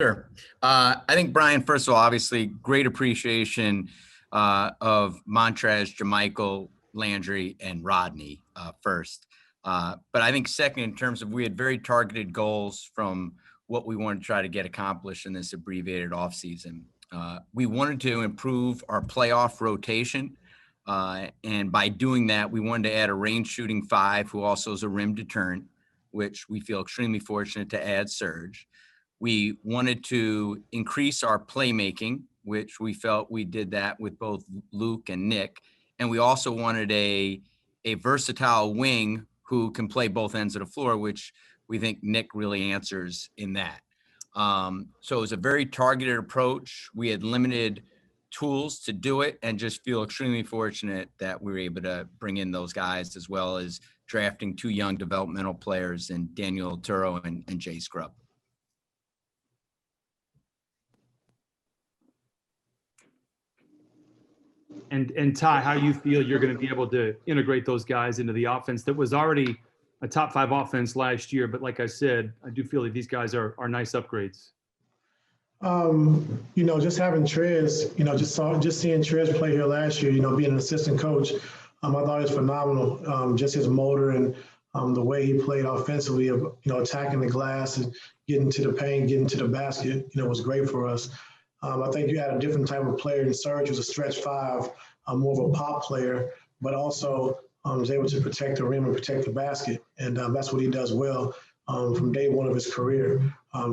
Sure. I think, Brian, first of all, obviously, great appreciation of Montrez, Jermichael, Landry, and Rodney first. But I think second, in terms of we had very targeted goals from what we wanted to try to get accomplished in this abbreviated offseason. We wanted to improve our playoff rotation. And by doing that, we wanted to add a range shooting 5 who also is a rim deterrent, which we feel extremely fortunate to add Serge. We wanted to increase our playmaking, which we felt we did that with both Luke and Nick. And we also wanted a versatile wing who can play both ends of the floor, which we think Nick really answers in that. So it was a very targeted approach. We had limited tools to do it and just feel extremely fortunate that we were able to bring in those guys, as well as drafting 2 young developmental players in Daniel Turo and Jay Scrub. And Ty, how you feel you're going to be able to integrate those guys into the offense that was already a top 5 offense last year. But like I said, I do feel that these guys are nice upgrades. Just having Trez, just seeing Trez play here last year, being an assistant coach, I thought it was phenomenal. Just his motor and the way he played offensively, attacking the glass and getting to the paint, getting to the basket, was great for us. I think you had a different type of player in Serge, was a stretch 5, more of a pop player, but also was able to protect the rim and protect the basket. And that's what he does well from day one of his career.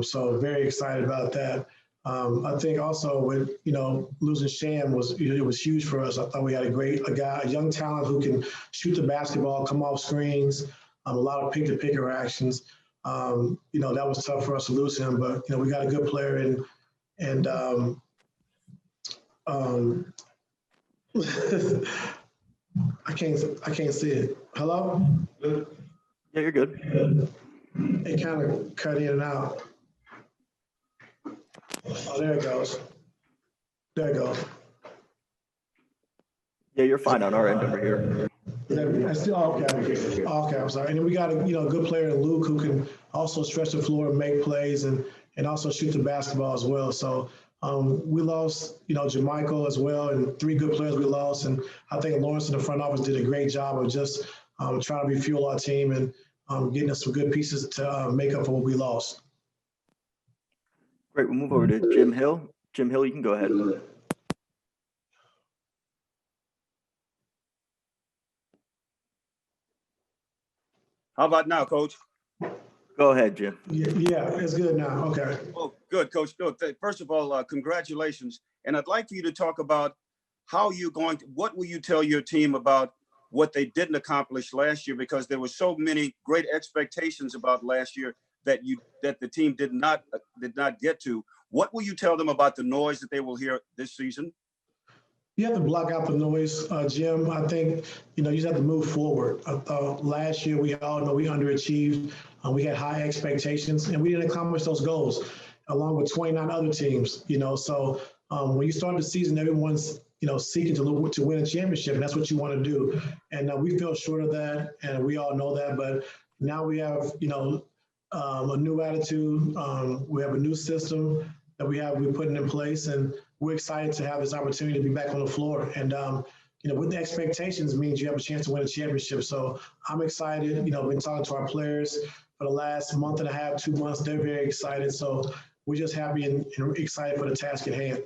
So very excited about that. I think also with, losing Sham it was huge for us. I thought we had a young talent who can shoot the basketball, come off screens, a lot of pick-to-pick interactions. That was tough for us to lose him, but, we got a good player and I can't see it. Hello? Yeah, you're good. It kind of cut in and out. Oh, there it goes. There it goes. Yeah, you're fine on our end over here. Okay, I'm sorry. And then we got a good player in Luke who can also stretch the floor and make plays and also shoot the basketball as well. So we lost, Jermichael as well, and 3 good players we lost. And I think Lawrence in the front office did a great job of just trying to refuel our team and getting us some good pieces to make up for what we lost. Great. We'll move over to Jim Hill. Jim Hill, you can go ahead. How about now, Coach? Go ahead, Jim. Yeah, it's good now. Okay. Oh, good, Coach. Good. First of all, congratulations. And I'd like for you to talk about what will you tell your team about what they didn't accomplish last year? Because there were so many great expectations about last year that the team did not get to. What will you tell them about the noise that they will hear this season? You have to block out the noise, Jim. I think, you just have to move forward. Last year, we all know we underachieved. We had high expectations, and we didn't accomplish those goals, along with 29 other teams, So when you start the season, everyone's, seeking to win a championship, and that's what you want to do. And we fell short of that, and we all know that. But now we have, a new attitude. We have a new system that we're putting in place, and we're excited to have this opportunity to be back on the floor. And, with the expectations means you have a chance to win a championship. So I'm excited. I've been talking to our players for the last month and a half, 2 months. They're very excited. So we're just happy and excited for the task at hand.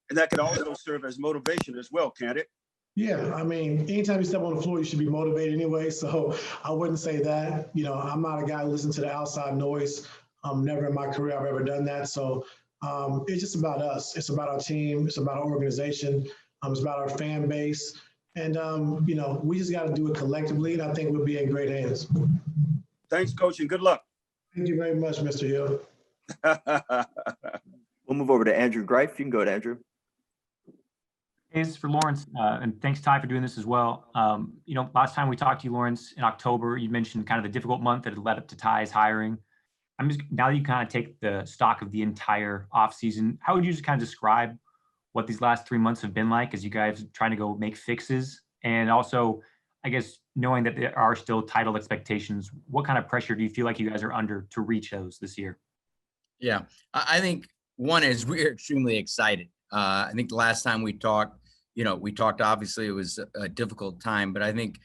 And that could also serve as motivation as well, can't it? Yeah, anytime you step on the floor, you should be motivated anyway. So I wouldn't say that. I'm not a guy who listens to the outside noise. Never in my career I've ever done that. So it's just about us. It's about our team. It's about our organization. It's about our fan base. And, we just got to do it collectively, and I think we'll be in great hands. Thanks, Coach, and good luck. Thank you very much, Mr. Hill. We'll move over to Andrew Greif. You can go ahead, Andrew. Hey, this is for Lawrence, and thanks, Ty, for doing this as well. Last time we talked to you, Lawrence, in October, you mentioned kind of the difficult month that had led up to Ty's hiring. Now that you kind of take the stock of the entire offseason, how would you just kind of describe what these last 3 months have been like as you guys trying to go make fixes? And also, I guess, knowing that there are still title expectations, what kind of pressure do you feel like you guys are under to reach those this year? Yeah, I think one is we're extremely excited. I think the last time we talked, obviously it was a difficult time, but I think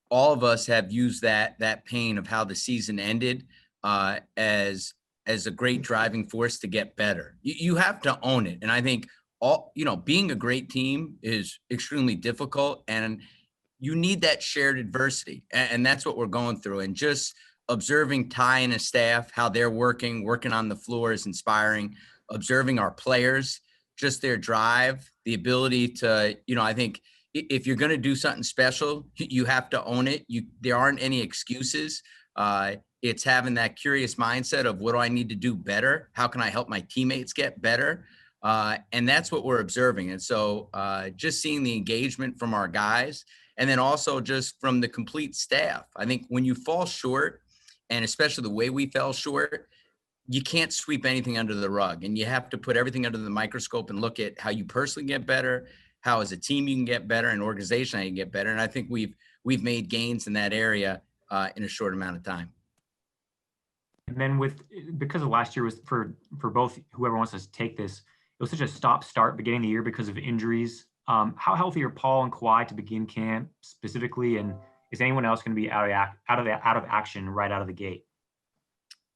all of us have used that pain of how the season ended as a great driving force to get better. You have to own it, and I think being a great team is extremely difficult, and you need that shared adversity, and that's what we're going through. And just observing Ty and his staff, how they're working on the floor is inspiring. Observing our players, just their drive, the ability to, I think if you're going to do something special, you have to own it. There aren't any excuses. It's having that curious mindset of what do I need to do better? How can I help my teammates get better? And that's what we're observing. And so just seeing the engagement from our guys, and then also just from the complete staff. I think when you fall short, and especially the way we fell short, you can't sweep anything under the rug, and you have to put everything under the microscope and look at how you personally get better, how as a team you can get better, and organization how you can get better. And I think we've made gains in that area in a short amount of time. And then because of last year was for both, whoever wants to take this, it was such a stop-start beginning of the year because of injuries. How healthy are Paul and Kawhi to begin camp specifically, and is anyone else going to be out of action right out of the gate?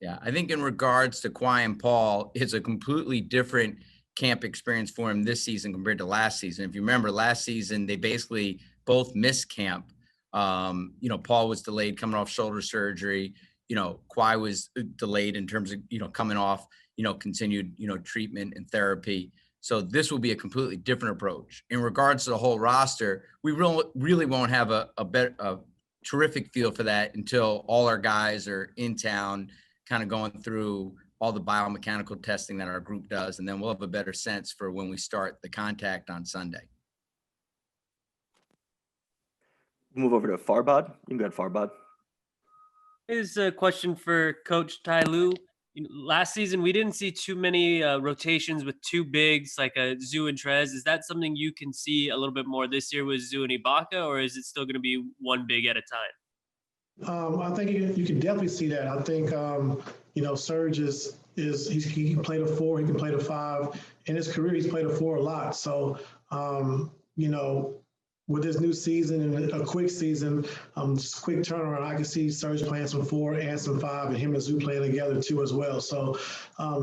Yeah, I think in regards to Kawhi and Paul, it's a completely different camp experience for him this season compared to last season. If you remember, last season they basically both missed camp. Paul was delayed coming off shoulder surgery. Kawhi was delayed in terms of coming off continued treatment and therapy. So this will be a completely different approach. In regards to the whole roster, we really won't have a terrific feel for that until all our guys are in town, kind of going through all the biomechanical testing that our group does, and then we'll have a better sense for when we start the contact on Sunday. Move over to Farbod. You can go ahead, Farbod. Here's a question for Coach Tyronn Lue. Last season, we didn't see too many rotations with two bigs like Zoo and Trez. Is that something you can see a little bit more this year with Zoo and Ibaka, or is it still going to be one big at a time? I think you can definitely see that. I think Serge he can play the 4, he can play the 5. In his career, he's played the 4 a lot. So with this new season and a quick season, quick turnaround, I can see Serge playing some 4 and some 5, and him and Zoo playing together too as well. So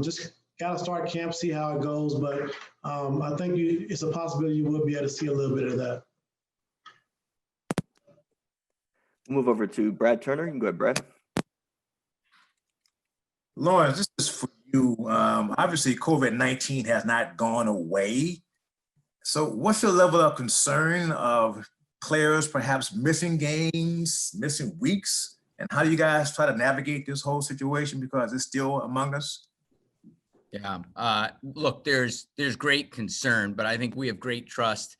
just got to start camp, see how it goes. But I think it's a possibility you will be able to see a little bit of that. Move over to Brad Turner. You can go ahead, Brad. Lawrence, this is for you. Obviously, COVID-19 has not gone away. So what's your level of concern of players perhaps missing games, missing weeks? And how do you guys try to navigate this whole situation because it's still among us? Yeah, look, there's great concern, but I think we have great trust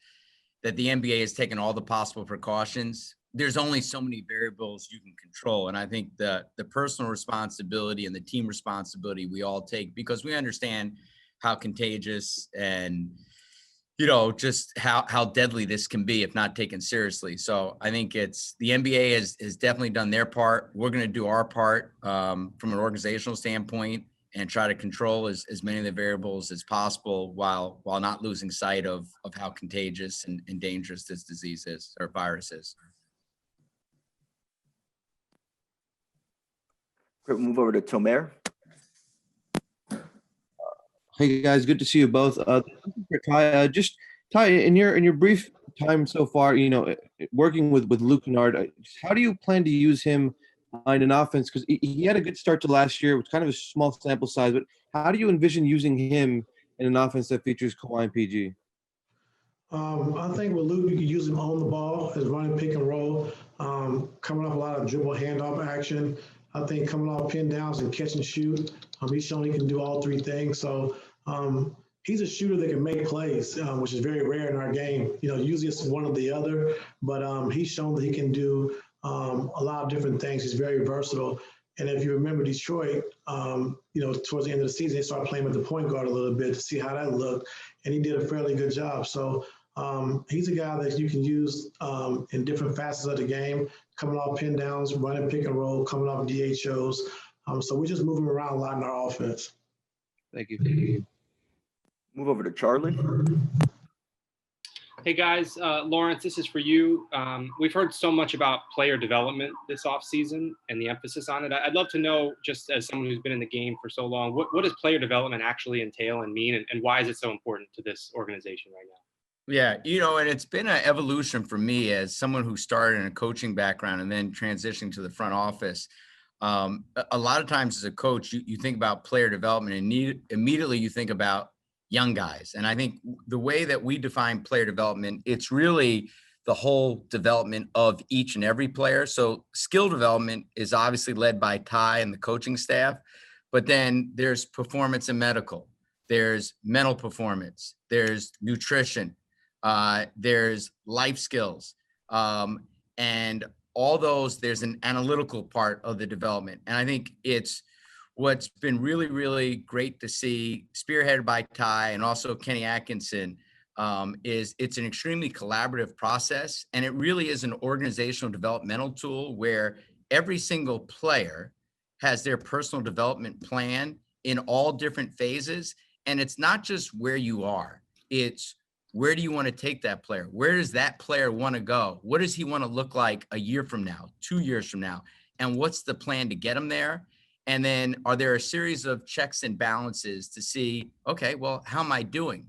that the NBA has taken all the possible precautions. There's only so many variables you can control. And I think the personal responsibility and the team responsibility we all take, because we understand how contagious and, just how deadly this can be if not taken seriously. So I think the NBA has definitely done their part. We're going to do our part from an organizational standpoint and try to control as many of the variables as possible while not losing sight of how contagious and dangerous this disease is, or virus is. Great, we'll move over to Tomer. Hey guys, good to see you both. Ty, Ty, in your brief time so far, working with Luke Kennard, how do you plan to use him in an offense? Because he had a good start to last year with kind of a small sample size, but how do you envision using him in an offense that features Kawhi and PG? I think with Luke, you can use him on the ball as running pick and roll, coming off a lot of dribble handoff action. I think coming off pin downs and catch and shoot. He's shown he can do all 3 things. So he's a shooter that can make plays, which is very rare in our game. Usually it's one or the other, but he's shown that he can do a lot of different things. He's very versatile. And if you remember Detroit, towards the end of the season, they started playing with the point guard a little bit to see how that looked, and he did a fairly good job. So he's a guy that you can use in different facets of the game, coming off pin downs, running pick and roll, coming off DHOs. So we just move him around a lot in our offense. Thank you. Move over to Charlie. Hey guys, Lawrence, this is for you. We've heard so much about player development this offseason and the emphasis on it. I'd love to know, just as someone who's been in the game for so long, what does player development actually entail and mean, and why is it so important to this organization right now? Yeah, and it's been an evolution for me as someone who started in a coaching background and then transitioning to the front office. A lot of times as a coach, you think about player development and immediately you think about young guys. And I think the way that we define player development, it's really the whole development of each and every player. So skill development is obviously led by Ty and the coaching staff, but then there's performance and medical, there's mental performance, there's nutrition, there's life skills, and all those, there's an analytical part of the development. And I think it's what's been really, really great to see, spearheaded by Ty and also Kenny Atkinson, is it's an extremely collaborative process. And it really is an organizational developmental tool where every single player has their personal development plan in all different phases. And it's not just where you are, it's where do you want to take that player? Where does that player want to go? What does he want to look like a year from now, 2 years from now? And what's the plan to get him there? And then are there a series of checks and balances to see, okay, well, how am I doing?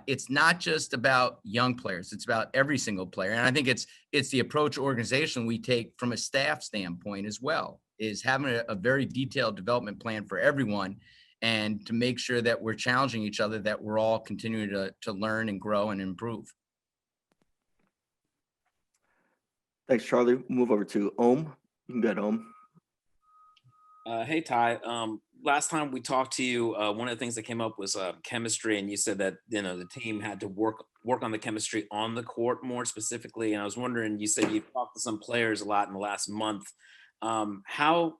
It's not just about young players, it's about every single player. And I think it's the approach organization we take from a staff standpoint as well, is having a very detailed development plan for everyone and to make sure that we're challenging each other, that we're all continuing to learn and grow and improve. Thanks, Charlie. We'll move over to Ohm. You can get Ohm. Hey, Ty. Last time we talked to you, one of the things that came up was chemistry, and you said that the team had to work on the chemistry on the court more specifically. And I was wondering, you said you've talked to some players a lot in the last month. How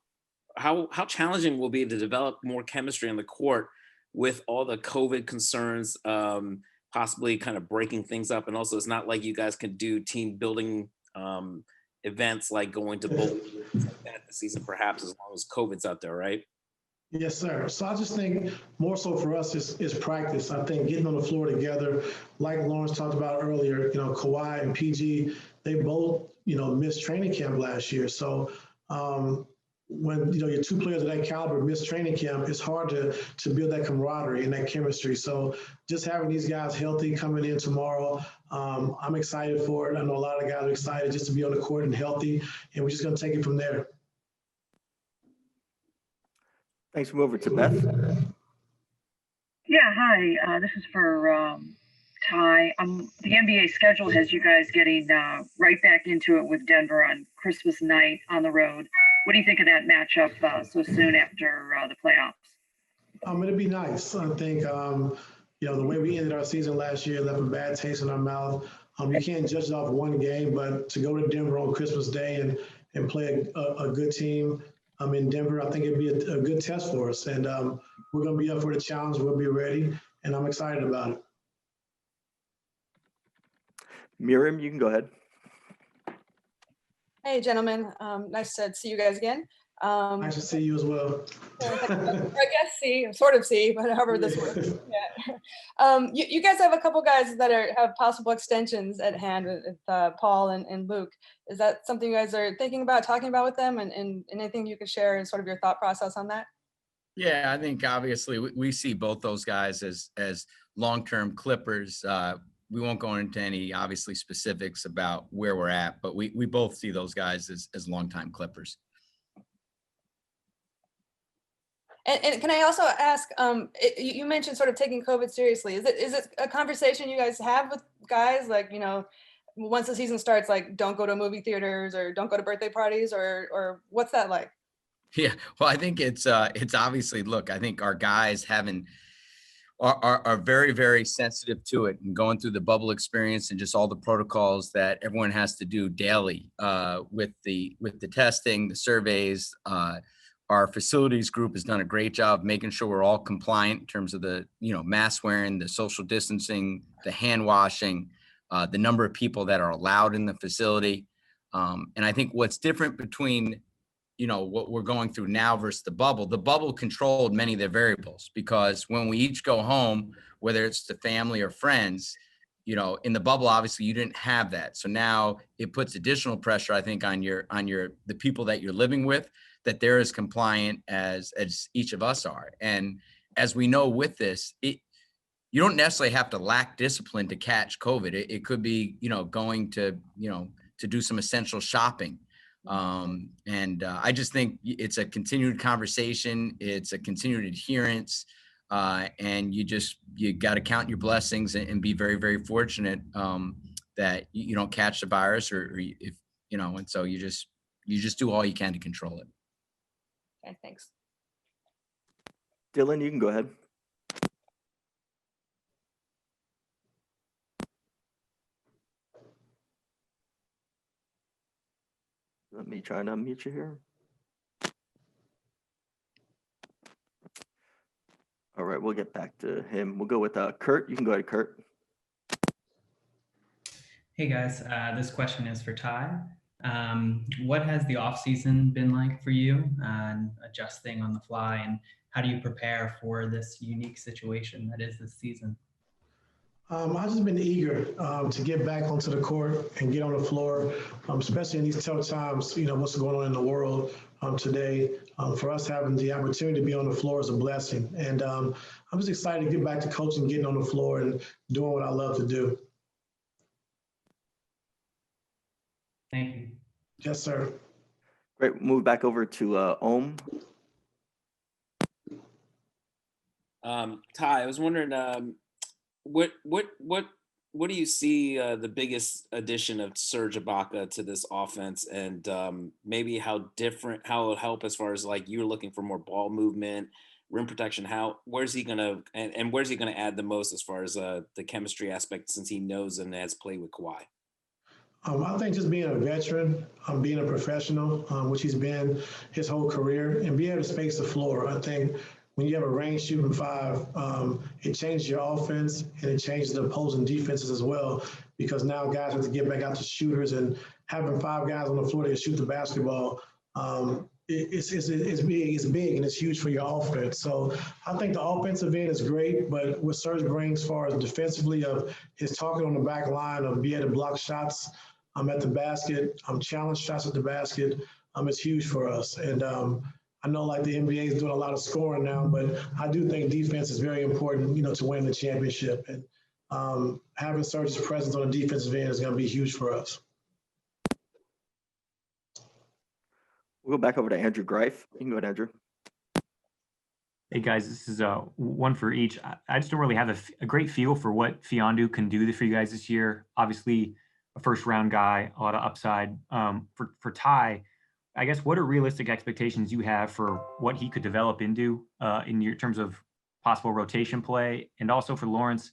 challenging will it be to develop more chemistry on the court with all the COVID concerns, possibly kind of breaking things up, and also it's not like you guys can do team building events like going to bowl like that this season, perhaps, as long as COVID's out there, right? Yes, sir. So I just think more so for us is practice. I think getting on the floor together, like Lawrence talked about earlier, Kawhi and PG, they both, missed training camp last year. So when, your two players of that caliber miss training camp, it's hard to build that camaraderie and that chemistry. So just having these guys healthy coming in tomorrow, I'm excited for it. I know a lot of guys are excited just to be on the court and healthy, and we're just going to take it from there. Thanks. Move over to Beth. Yeah, hi. This is for Ty. The NBA schedule has you guys getting right back into it with Denver on Christmas night on the road. What do you think of that matchup so soon after the playoffs? It'll be nice. I think, the way we ended our season last year left a bad taste in our mouth. You can't judge it off one game, but to go to Denver on Christmas Day and play a good team in Denver, I think it'd be a good test for us. And we're going to be up for the challenge. We'll be ready, and I'm excited about it. MIRJAM, you can go ahead. Hey, gentlemen. Nice to see you guys again. Nice to see you as well. I guess sort of see, but however this works. Yeah. You guys have a couple guys that have possible extensions at hand with Paul and Luke. Is that something you guys are thinking about, talking about with them, and anything you could share in sort of your thought process on that? Yeah, I think obviously we see both those guys as long-term Clippers. We won't go into any obviously specifics about where we're at, but we both see those guys as long-time Clippers. And can I also ask, you mentioned sort of taking COVID seriously. Is it a conversation you guys have with guys, like, once the season starts, like, don't go to movie theaters or don't go to birthday parties, or what's that like? Yeah, well, I think it's obviously, look, I think our guys are very, very sensitive to it and going through the bubble experience and just all the protocols that everyone has to do daily with the testing, the surveys. Our facilities group has done a great job making sure we're all compliant in terms of the, mask wearing, the social distancing, the hand washing, the number of people that are allowed in the facility. And I think what's different between what we're going through now versus the bubble controlled many of the variables, because when we each go home, whether it's to family or friends, in the bubble, obviously you didn't have that. So now it puts additional pressure, I think, on the people that you're living with, that they're as compliant as each of us are. And as we know with this, you don't necessarily have to lack discipline to catch COVID. It could be, going to do some essential shopping. I just think it's a continued conversation. It's a continued adherence. And you got to count your blessings and be very, very fortunate that you don't catch the virus, or if, and so you just do all you can to control it. Okay, thanks. Dylan, you can go ahead. Let me try and unmute you here. All right, we'll get back to him. We'll go with Kurt. You can go ahead, Kurt. Hey guys, this question is for Ty. What has the off season been like for you, adjusting on the fly, and how do you prepare for this unique situation that is this season? I've just been eager to get back onto the court and get on the floor, especially in these tough times. What's going on in the world today. For us, having the opportunity to be on the floor is a blessing. And I'm just excited to get back to coaching, getting on the floor and doing what I love to do. Thank you. Yes, sir. Great. We'll move back over to Ohm. Ty, I was wondering, what do you see the biggest addition of Serge Ibaka to this offense, and maybe how it'll help as far as like you're looking for more ball movement, rim protection? Where's he gonna add the most as far as the chemistry aspect, since he knows and has played with Kawhi? I think just being a veteran, being a professional, which he's been his whole career, and being able to space the floor. I think when you have a range shooting five, it changes your offense and it changes the opposing defenses as well, because now guys have to get back out to shooters, and having five guys on the floor that shoot the basketball, it's big and it's huge for your offense. So I think the offensive end is great, but what Serge brings as far as defensively, of his talking on the back line, of being able to block shots at the basket, challenge shots at the basket, is huge for us. And I know like the NBA is doing a lot of scoring now, but I do think defense is very important, to win the championship. And having Serge's presence on the defensive end is going to be huge for us. We'll go back over to Andrew Greif. You can go ahead, Andrew. Hey guys, this is one for each. I just don't really have a great feel for what Fiondu can do for you guys this year. Obviously, a first-round guy, a lot of upside. For Ty, I guess, what are realistic expectations you have for what he could develop into in your terms of possible rotation play? And also for Lawrence,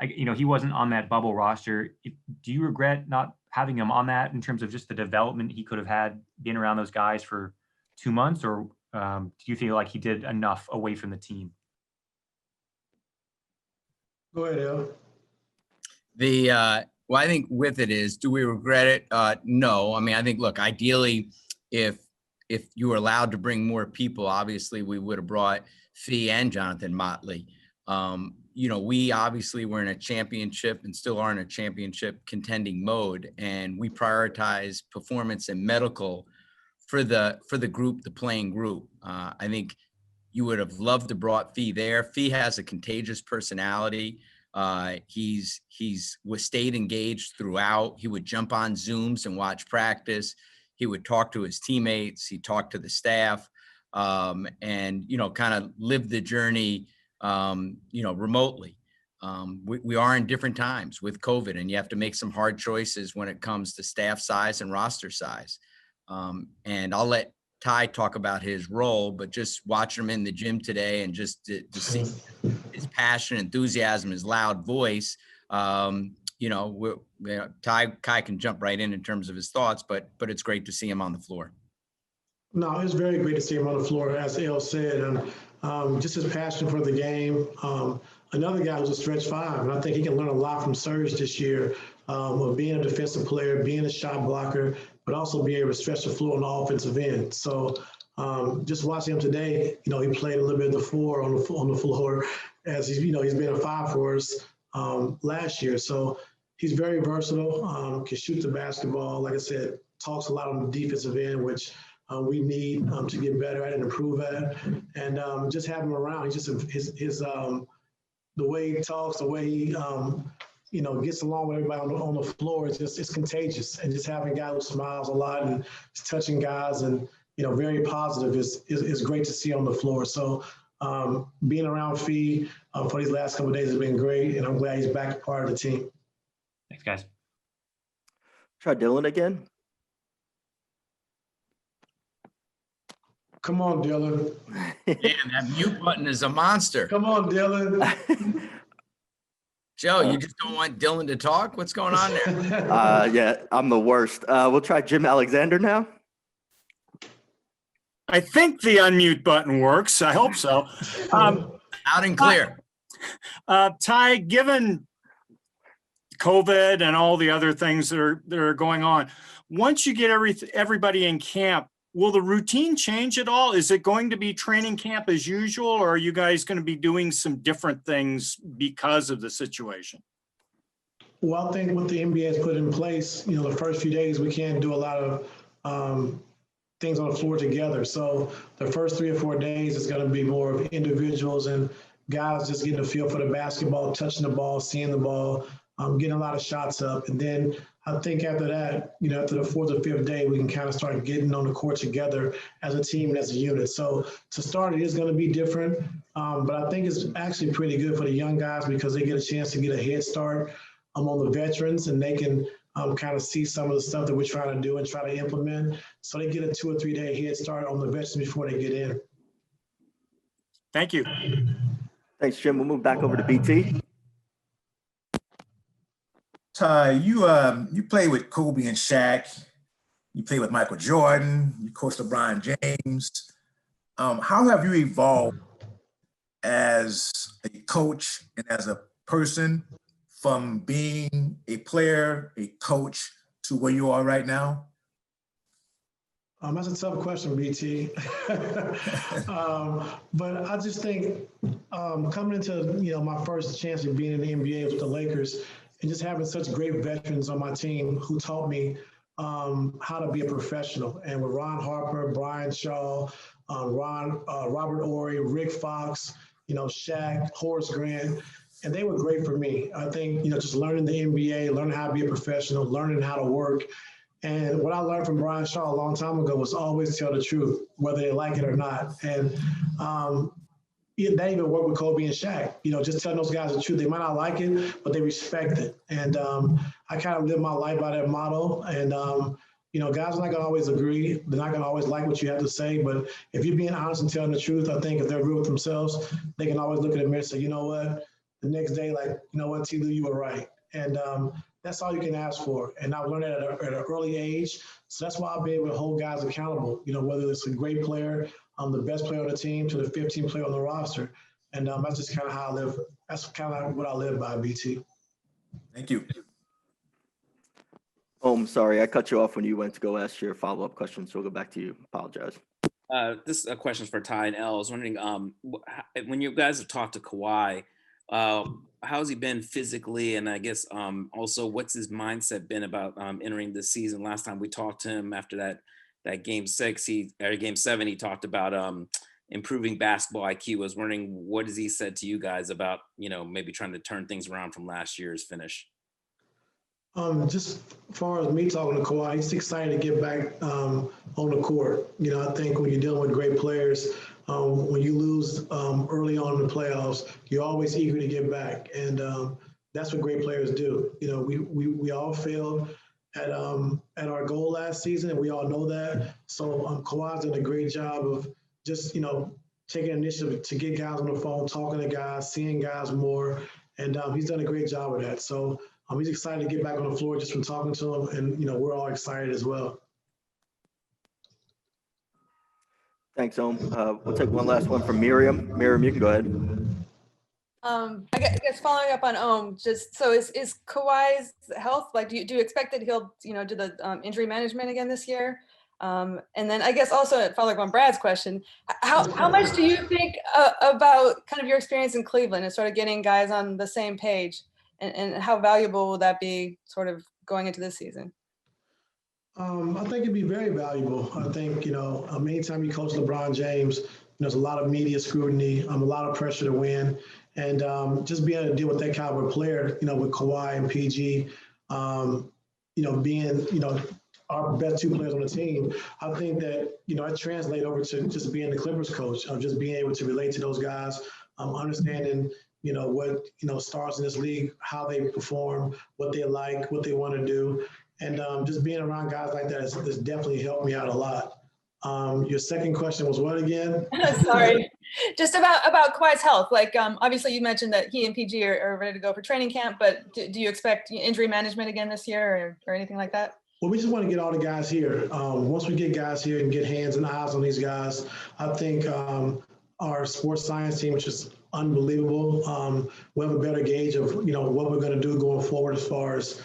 he wasn't on that bubble roster. Do you regret not having him on that in terms of just the development he could have had being around those guys for 2 months, or do you feel like he did enough away from the team? Go ahead, Al. Well, I think with it is, do we regret it? No. I mean, I think, look, ideally, if you were allowed to bring more people, obviously we would have brought Fee and Jonathan Motley. We obviously were in a championship and still are in a championship contending mode, and we prioritize performance and medical for the group, the playing group. I think you would have loved to brought Fee there. Fee has a contagious personality. He's stayed engaged throughout. He would jump on Zooms and watch practice. He would talk to his teammates. He talked to the staff, and kind of live the journey, remotely. We are in different times with COVID, and you have to make some hard choices when it comes to staff size and roster size. And I'll let Ty talk about his role, but just watching him in the gym today and just to see his passion, enthusiasm, his loud voice, Ty can jump right in terms of his thoughts, but it's great to see him on the floor. No, it's very great to see him on the floor, as El said, and just his passion for the game. Another guy was a stretch five, and I think he can learn a lot from Serge this year, of being a defensive player, being a shot blocker, but also be able to stretch the floor on the offensive end. So just watching him today, he played a little bit of the 4 on the floor, as he's been a 5 for us last year. So he's very versatile, can shoot the basketball. Like I said, talks a lot on the defensive end, which we need to get better at and improve at. And just having him around, he's just the way he talks, the way he gets along with everybody on the floor, it's contagious. And just having a guy who smiles a lot and is touching guys and very positive is great to see on the floor. So being around Fee for these last couple of days has been great, and I'm glad he's back a part of the team. Thanks, guys. Try Dylan again. Come on, Dylan. Man, that mute button is a monster. Come on, Dylan. Joe, you just don't want Dylan to talk? What's going on there? Yeah, I'm the worst. We'll try Jim Alexander now. I think the unmute button works. I hope so. Out and clear. Ty, given COVID and all the other things that are going on, once you get everybody in camp, will the routine change at all? Is it going to be training camp as usual, or are you guys going to be doing some different things because of the situation? Well, I think what the NBA has put in place, the first few days, we can't do a lot of things on the floor together. So the first 3 or 4 days is going to be more of individuals and guys just getting a feel for the basketball, touching the ball, seeing the ball, getting a lot of shots up. And then I think after that, after the 4th or 5th day, we can kind of start getting on the court together as a team and as a unit. So to start, it is going to be different. But I think it's actually pretty good for the young guys because they get a chance to get a head start on the veterans, and they can kind of see some of the stuff that we're trying to do and try to implement. So they get a 2 or 3 day head start on the veterans before they get in. Thank you. Thanks, Jim. We'll move back over to BT. Ty, you play with Kobe and Shaq. You play with Michael Jordan. You coach LeBron James. How have you evolved as a coach and as a person from being a player, a coach, to where you are right now? That's a tough question, BT. But I just think coming into my first chance of being in the NBA with the Lakers and just having such great veterans on my team who taught me how to be a professional. And with Ron Harper, Brian Shaw, Robert Horry, Rick Fox, Shaq, Horace Grant, and they were great for me. I think, just learning the NBA, learning how to be a professional, learning how to work. And what I learned from Brian Shaw a long time ago was always tell the truth, whether they like it or not. And that even worked with Kobe and Shaq, just telling those guys the truth. They might not like it, but they respect it. And I kind of live my life by that motto. And, guys are not going to always agree. They're not going to always like what you have to say. But if you're being honest and telling the truth, I think if they're real with themselves, they can always look at the mirror and say, you know what? The next day, T. Lue, you were right. And that's all you can ask for. And I've learned that at an early age. So that's why I'll be able to hold guys accountable, whether it's a great player, the best player on the team, to the 15th player on the roster. And that's just kind of how I live. That's kind of what I live by, BT. Thank you. Sorry, I cut you off when you went to go ask your follow-up question, so we'll go back to you. Apologize. This question is for Ty and Elle. I was wondering, when you guys have talked to Kawhi, how's he been physically, and I guess also what's his mindset been about entering this season? Last time we talked to him after that game 7, he talked about improving basketball IQ. I was wondering, what has he said to you guys about maybe trying to turn things around from last year's finish? Just as far as me talking to Kawhi, he's excited to get back on the court. I think when you're dealing with great players, when you lose early on in the playoffs, you're always eager to get back. And that's what great players do. We all failed at our goal last season, and we all know that. So Kawhi's done a great job of just, taking initiative to get guys on the phone, talking to guys, seeing guys more. And he's done a great job with that. So he's excited to get back on the floor just from talking to him. And, we're all excited as well. Thanks, Ohm. We'll take one last one from Miriam. Miriam, you can go ahead. I guess following up on Ohm, just so is Kawhi's health, like, do you expect that he'll, do the injury management again this year? And then I guess also following up on Brad's question, how much do you think about kind of your experience in Cleveland and sort of getting guys on the same page, and how valuable will that be sort of going into this season? I think it'd be very valuable. I think, anytime you coach LeBron James, there's a lot of media scrutiny, a lot of pressure to win. And just being able to deal with that caliber of player, with Kawhi and PG, being, our best two players on the team, I think that, I translate over to just being the Clippers coach, of just being able to relate to those guys, understanding, what, stars in this league, how they perform, what they like, what they want to do. And just being around guys like that has definitely helped me out a lot. Your second question was what again? Sorry, just about Kawhi's health. Like, obviously you mentioned that he and PG are ready to go for training camp, but do you expect injury management again this year or anything like that? Well, we just want to get all the guys here. Once we get guys here and get hands and eyes on these guys, I think our sports science team, which is unbelievable, we'll have a better gauge of, what we're going to do going forward as far as,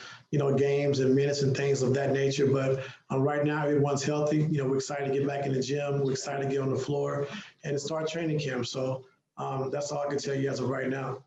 games and minutes and things of that nature. But right now, everyone's healthy. We're excited to get back in the gym. We're excited to get on the floor and start training camp. So that's all I can tell you as of right now.